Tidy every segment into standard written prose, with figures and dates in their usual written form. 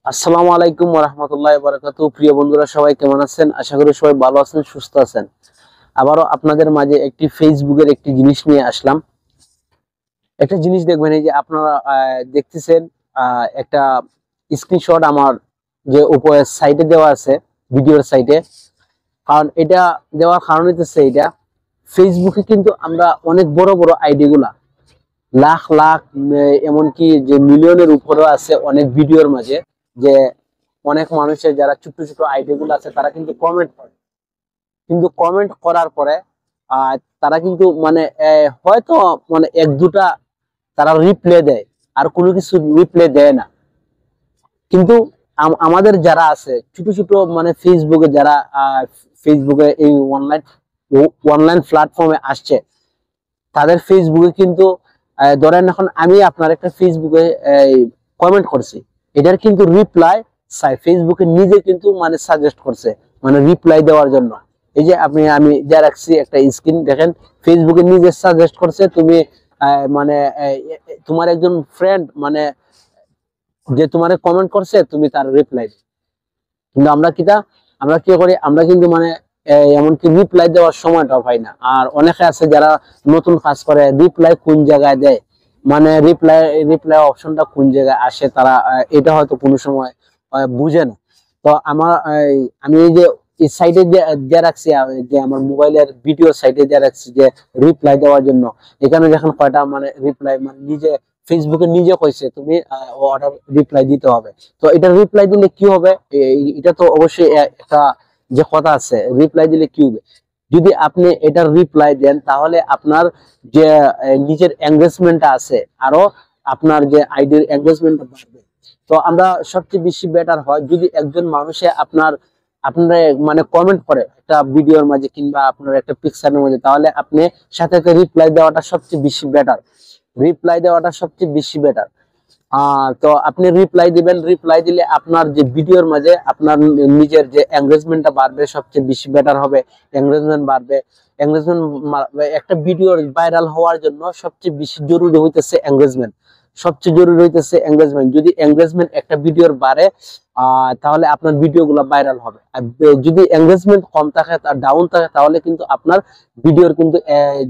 আসসালামু আলাইকুম ওয়া রাহমাতুল্লাহি ওয়া বারাকাতুহু। প্রিয় বন্ধুরা, সবাই কেমন আছেন? আশা করি সবাই ভালো আছেন, সুস্থ আছেন। আবারও আপনাদের মাঝে একটি ফেসবুকের একটি জিনিস নিয়ে আসলাম। একটা জিনিস দেখবেন, এই যে আপনারা দেখতেছেন একটা স্ক্রিনশট আমার যে উপরের সাইটে দেওয়া আছে, ভিডিওর সাইটে। কারণ এটা দেওয়ার কারণ হচ্ছে এটা ফেসবুকে কিন্তু আমরা অনেক বড় বড় আইডি গুলা লাখ লাখ এমনকি যে মিলিয়নের উপরেও আছে অনেক ভিডিওর মাঝে, যে অনেক মানুষের যারা ছোট ছোট আইডি গুলো আছে তারা কিন্তু কমেন্ট করে, কিন্তু কমেন্ট করার পরে তারা কিন্তু মানে হয়তো মানে এক দুটা তারা রিপ্লে দেয়, আর কোনো কিছু রিপ্লে দেয় না। কিন্তু আমাদের যারা আছে ছোট ছোট মানে ফেসবুকে যারা ফেসবুকে এই অনলাইন অনলাইন প্ল্যাটফর্মে আসছে, তাদের ফেসবুকে কিন্তু ধরেন এখন আমি আপনার একটা ফেসবুকে কমেন্ট করছি, এটার কিন্তু রিপ্লাই ফেসবুকে নিজে কিন্তু মানে সাজেস্ট করছে, মানে রিপ্লাই দেওয়ার জন্য। এই যে আমি যা রাখছি একটা স্ক্রিন দেখেন, ফেসবুকে নিজে সাজেস্ট করছে তুমি মানে তোমার একজন ফ্রেন্ড মানে যে তোমার কমেন্ট করছে তুমি তার রিপ্লাই। কিন্তু আমরা কি করি, আমরা কিন্তু মানে এমনকি রিপ্লাই দেওয়ার সময়টাও পাই না। আর অনেকে আছে যারা নতুন কাজ করে, রিপ্লাই কোন জায়গায় দেয়, মানে রিপ্লাই অপশনটা কোন জায়গায় আসে, তারা এটা হয়তো কোনো সময় বুঝে না। তো আমি এই যে এই সাইটে দিয়ে রাখছি, যে আমার মোবাইলের ভিডিও সাইটে দিয়ে রাখছি যে রিপ্লাই দেওয়ার জন্য। এখানে যখন কয়টা মানে রিপ্লাই মানে নিজে ফেসবুকে নিজে কইছে তুমি অর্ডার রিপ্লাই দিতে হবে। তো এটা রিপ্লাই দিলে কি হবে, এটা তো অবশ্যই একটা যে কথা আছে, রিপ্লাই দিলে কি হবে, যদি আপনি এটার রিপ্লাই দেন তাহলে আপনার যে নিজের এঙ্গেজমেন্টটা আছে, আরো আপনার যে আইডির এঙ্গেজমেন্টটা বাড়বে। তো আমরা সবচেয়ে বেশি বেটার হয় যদি একজন মানুষে আপনার মানে কমেন্ট করে একটা ভিডিওর মাঝে কিংবা আপনার একটা পিকচারের মধ্যে, তাহলে আপনি সাথে সাথে রিপ্লাই দেওয়াটা সবচেয়ে বেশি বেটার। রিপ্লাই দেওয়াটা সবচেয়ে বেশি বেটার। তো আপনি রিপ্লাই দিবেন, রিপ্লাই দিলে আপনার যে ভিডিওর মাঝে আপনার নিজের যে এঙ্গেজমেন্টটা বাড়বে, সবচেয়ে বেশি বেটার হবে, এঙ্গেজমেন্ট বাড়বে। এঙ্গেজমেন্ট একটা ভিডিওর ভাইরাল হওয়ার জন্য সবচেয়ে বেশি জরুরি হইতেছে এঙ্গেজমেন্ট, সবচেয়ে জরুরি হইতেছে এঙ্গেজমেন্ট। যদি এঙ্গেজমেন্ট একটা ভিডিওর বাড়ে তাহলে আপনার ভিডিও গুলো ভাইরাল হবে। আর যদি এঙ্গেজমেন্ট কম থাকে, ডাউন থাকে, তাহলে কিন্তু আপনার ভিডিওর কিন্তু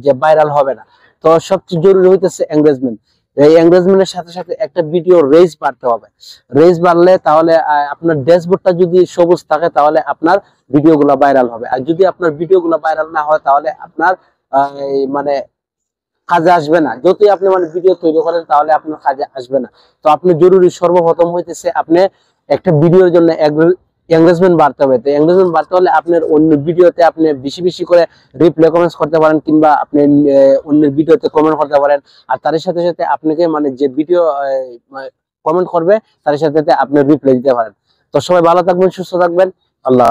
যে ভাইরাল হবে না। তো সবচেয়ে জরুরি হইতেছে এঙ্গেজমেন্ট। এই এঙ্গেজমেন্টের সাথে সাথে একটা ভিডিও রেজ বাড়তে হবে। রেজ বাড়লে তাহলে আপনার ড্যাশবোর্ডটা যদি সবুজ থাকে তাহলে আপনার ভিডিওগুলো ভাইরাল হবে। আর যদি আপনার ভিডিওগুলো ভাইরাল না হয় তাহলে আপনার মানে কাজে আসবে না। যতই আপনি মানে ভিডিও তৈরি করেন তাহলে আপনার কাজে আসবে না। তো আপনি জরুরি সর্বপ্রথম হইতেছে আপনি একটা ভিডিওর জন্য এঙ্গেজমেন্ট বাড়তে হবে। তো এঙ্গেজমেন্ট বাড়তে হলে আপনার অন্য ভিডিওতে আপনি বেশি বেশি করে রিপ্লাই কমেন্টস করতে পারেন, কিংবা আপনি অন্যের ভিডিওতে কমেন্ট করতে পারেন। আর তার সাথে সাথে আপনাকে মানে যে ভিডিও কমেন্ট করবে তার সাথে সাথে আপনি রিপ্লাই দিতে পারেন। তো সবাই ভালো থাকবেন, সুস্থ থাকবেন। আল্লাহ।